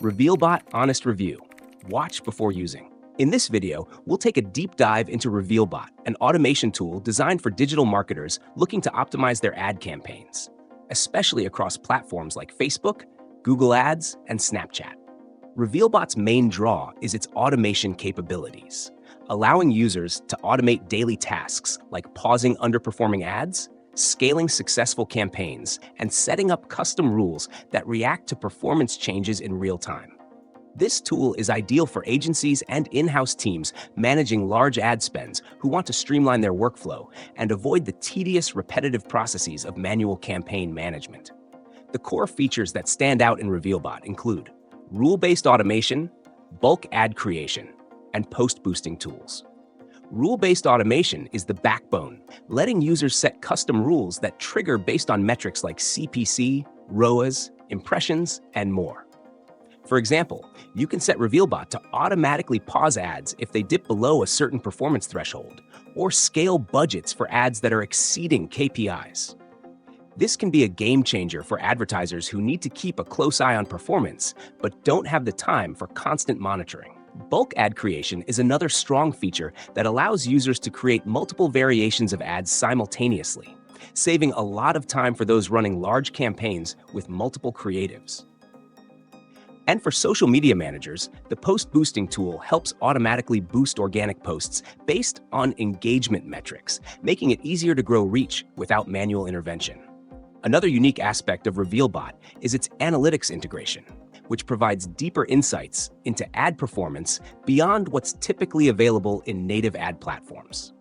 RevealBot Honest Review. Watch before using. In this video, we'll take a deep dive into RevealBot, an automation tool designed for digital marketers looking to optimize their ad campaigns, especially across platforms like Facebook, Google Ads, and Snapchat. RevealBot's main draw is its automation capabilities, allowing users to automate daily tasks like pausing underperforming ads, scaling successful campaigns, and setting up custom rules that react to performance changes in real time. This tool is ideal for agencies and in-house teams managing large ad spends who want to streamline their workflow and avoid the tedious, repetitive processes of manual campaign management. The core features that stand out in RevealBot include rule-based automation, bulk ad creation, and post-boosting tools. Rule-based automation is the backbone, letting users set custom rules that trigger based on metrics like CPC, ROAS, impressions, and more. For example, you can set RevealBot to automatically pause ads if they dip below a certain performance threshold, or scale budgets for ads that are exceeding KPIs. This can be a game changer for advertisers who need to keep a close eye on performance, but don't have the time for constant monitoring. Bulk ad creation is another strong feature that allows users to create multiple variations of ads simultaneously, saving a lot of time for those running large campaigns with multiple creatives. And for social media managers, the post-boosting tool helps automatically boost organic posts based on engagement metrics, making it easier to grow reach without manual intervention. Another unique aspect of RevealBot is its analytics integration, which provides deeper insights into ad performance beyond what's typically available in native ad platforms.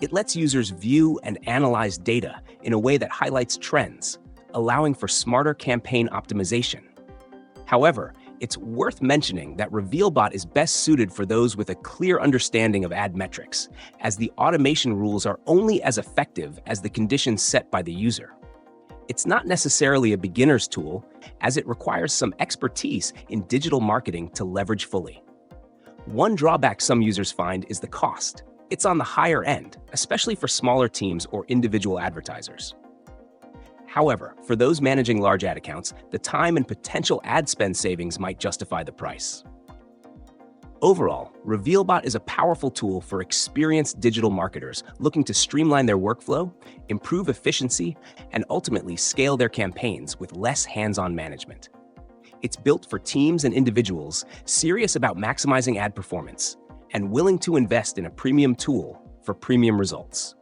It lets users view and analyze data in a way that highlights trends, allowing for smarter campaign optimization. However, it's worth mentioning that RevealBot is best suited for those with a clear understanding of ad metrics, as the automation rules are only as effective as the conditions set by the user. It's not necessarily a beginner's tool, as it requires some expertise in digital marketing to leverage fully. One drawback some users find is the cost. It's on the higher end, especially for smaller teams or individual advertisers. However, for those managing large ad accounts, the time and potential ad spend savings might justify the price. Overall, RevealBot is a powerful tool for experienced digital marketers looking to streamline their workflow, improve efficiency, and ultimately scale their campaigns with less hands-on management. It's built for teams and individuals serious about maximizing ad performance and willing to invest in a premium tool for premium results.